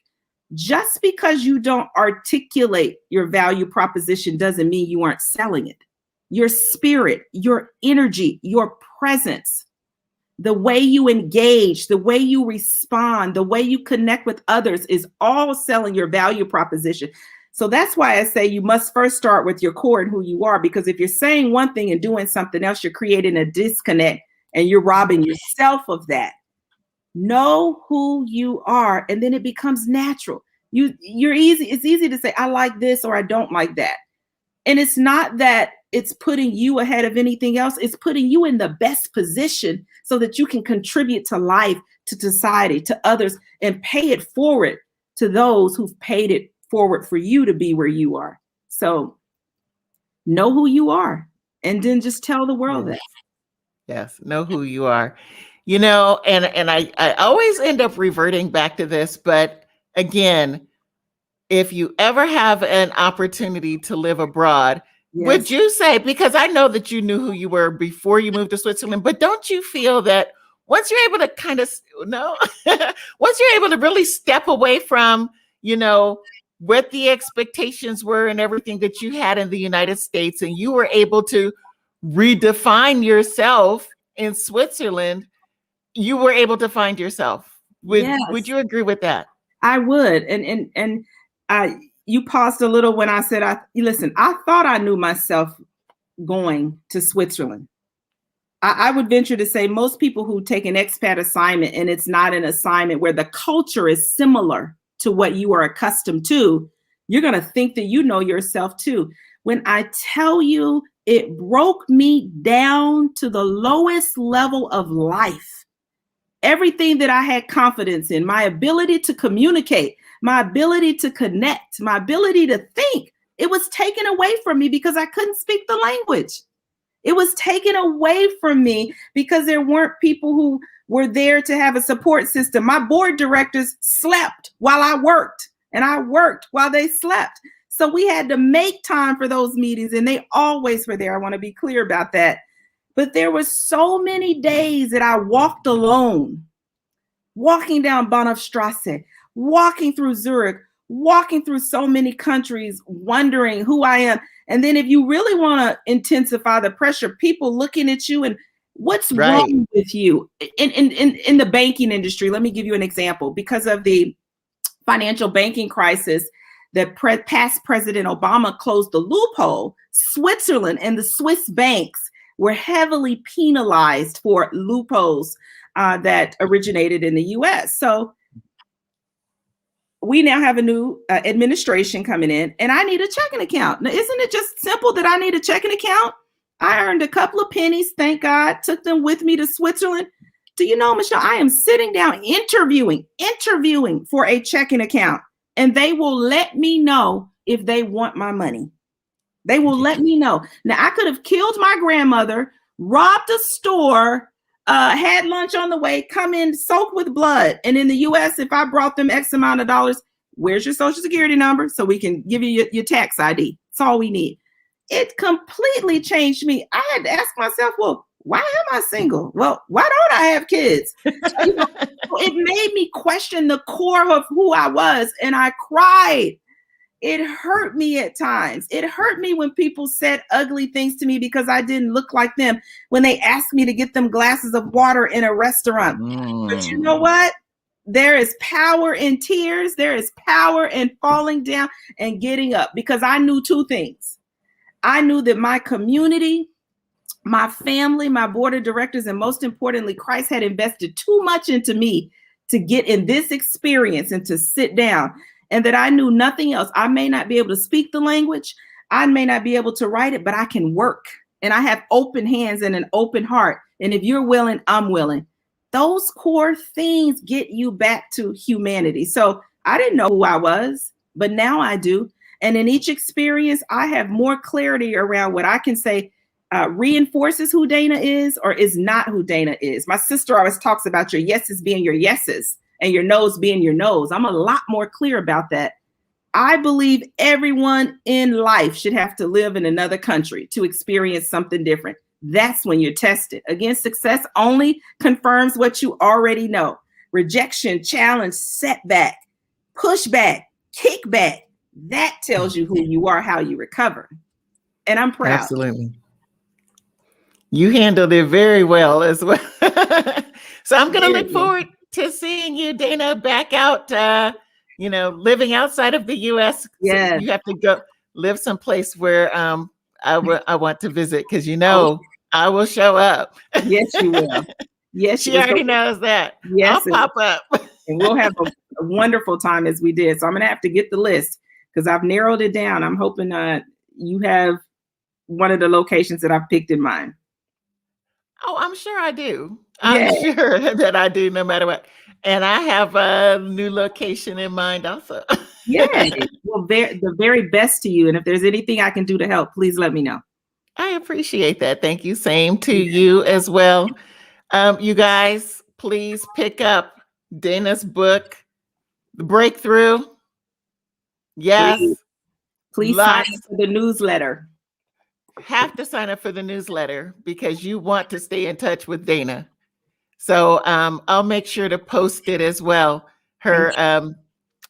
Just because you don't articulate your value proposition doesn't mean you aren't selling it. Your spirit, your energy, your presence, the way you engage, the way you respond, the way you connect with others is all selling your value proposition. So that's why I say you must first start with your core and who you are, because if you're saying one thing and doing something else, you're creating a disconnect and you're robbing yourself of that. Know who you are, and then it becomes natural. It's easy to say, I like this or I don't like that. And it's not that it's putting you ahead of anything else. It's putting you in the best position so that you can contribute to life, to society, to others, and pay it forward to those who've paid it forward for you to be where you are. So know who you are and then just tell the world that. Yes, know who you are. You know, and I always end up reverting back to this, but again, if you ever have an opportunity to live abroad, would you say, because I know that you knew who you were before you moved to Switzerland, but don't you feel that once you're able to once you're able to really step away from, what the expectations were and everything that you had in the United States, and you were able to redefine yourself in Switzerland, you were able to find yourself. Would you agree with that? I would. And you paused a little when I said, listen, I thought I knew myself going to Switzerland. I would venture to say most people who take an expat assignment and it's not an assignment where the culture is similar to what you are accustomed to, you're going to think that you know yourself too. When I tell you it broke me down to the lowest level of life, everything that I had confidence in, my ability to communicate, my ability to connect, my ability to think, it was taken away from me because I couldn't speak the language. It was taken away from me because there weren't people who were there to have a support system. My board directors slept while I worked, and I worked while they slept. So we had to make time for those meetings, and they always were there. I want to be clear about that. But there were so many days that I walked alone, walking down Bahnhofstrasse, walking through Zurich, walking through so many countries, wondering who I am. And then if you really want to intensify the pressure, people looking at you and what's wrong with you? In the banking industry, let me give you an example. Because of the financial banking crisis, that past President Obama closed the loophole, Switzerland and the Swiss banks were heavily penalized for loopholes that originated in the US. So we now have a new administration coming in, and I need a checking account. Now, isn't it just simple that I need a checking account? I earned a couple of pennies, thank God, took them with me to Switzerland. Do you know, Michelle, I am sitting down interviewing for a checking account, and they will let me know if they want my money. They will let me know. Now, I could have killed my grandmother, robbed a store, had lunch on the way, come in soaked with blood. And in the US, if I brought them X amount of dollars, where's your social security number? So we can give you your tax ID. That's all we need. It completely changed me. I had to ask myself, well, why am I single? Well, why don't I have kids? It made me question the core of who I was. And I cried. It hurt me at times. It hurt me when people said ugly things to me because I didn't look like them, when they asked me to get them glasses of water in a restaurant. But you know what? There is power in tears. There is power in falling down and getting up, because I knew two things. I knew that my community, my family, my board of directors, and most importantly, Christ had invested too much into me to get in this experience and to sit down. And that I knew nothing else. I may not be able to speak the language. I may not be able to write it, but I can work. And I have open hands and an open heart. And if you're willing, I'm willing. Those core things get you back to humanity. So I didn't know who I was, but now I do. And in each experience, I have more clarity around what I can say reinforces who Dana is or is not who Dana is. My sister always talks about your yeses being your yeses and your no's being your no's. I'm a lot more clear about that. I believe everyone in life should have to live in another country to experience something different. That's when you're tested. Again, success only confirms what you already know. Rejection, challenge, setback, pushback, kickback, that tells you who you are, how you recover. And I'm proud. Absolutely. You handled it very well as well. So I'm going to look forward to seeing you, Dana, back out, living outside of the U.S. Yeah. So you have to go live someplace where I want to visit, because I will show up. Yes, you will. Yes, she already knows that. Yes, I'll pop up. And we'll have a wonderful time as we did. So I'm going to have to get the list because I've narrowed it down. I'm hoping you have one of the locations that I've picked in mind. Oh, I'm sure I do. I'm sure that I do, no matter what. And I have a new location in mind also. Yeah. Well, the very best to you. And if there's anything I can do to help, please let me know. I appreciate that. Thank you. Same to you as well. You guys, please pick up Dana's book, The Breakthrough. Yes. Please sign up for the newsletter. Have to sign up for the newsletter because you want to stay in touch with Dana. So I'll make sure to post it as well,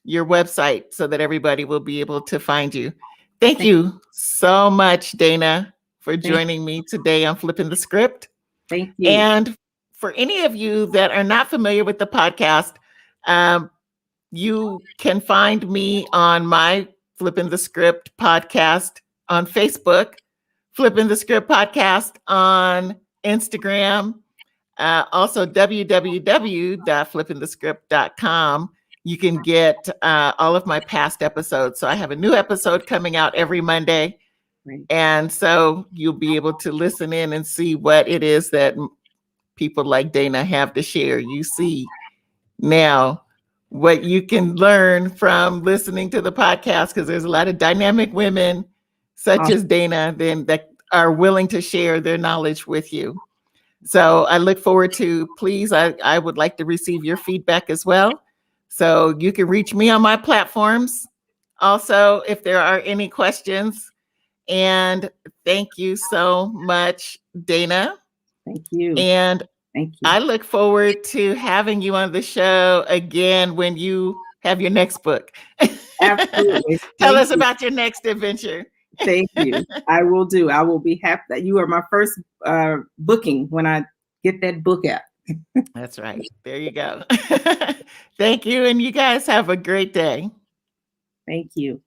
your website, so that everybody will be able to find you. Thank you so much, Dana, for joining me today on Flippin the Script. Thank you. And for any of you that are not familiar with the podcast, you can find me on my Flippin the Script podcast on Facebook, Flippin the Script podcast on Instagram, also www.flippinthescript.com. You can get all of my past episodes. So I have a new episode coming out every Monday. Right. And so you'll be able to listen in and see what it is that people like Dana have to share. You see now what you can learn from listening to the podcast, because there's a lot of dynamic women such as Dana that are willing to share their knowledge with you. So I look forward to, please, I would like to receive your feedback as well. So you can reach me on my platforms. Also, if there are any questions. And thank you so much, Dana. Thank you. And thank you. I look forward to having you on the show again when you have your next book. Absolutely. Tell us about your next adventure. Thank you. I will do. I will be happy that you are my first booking when I get that book out. That's right. There you go. Thank you. And you guys have a great day. Thank you.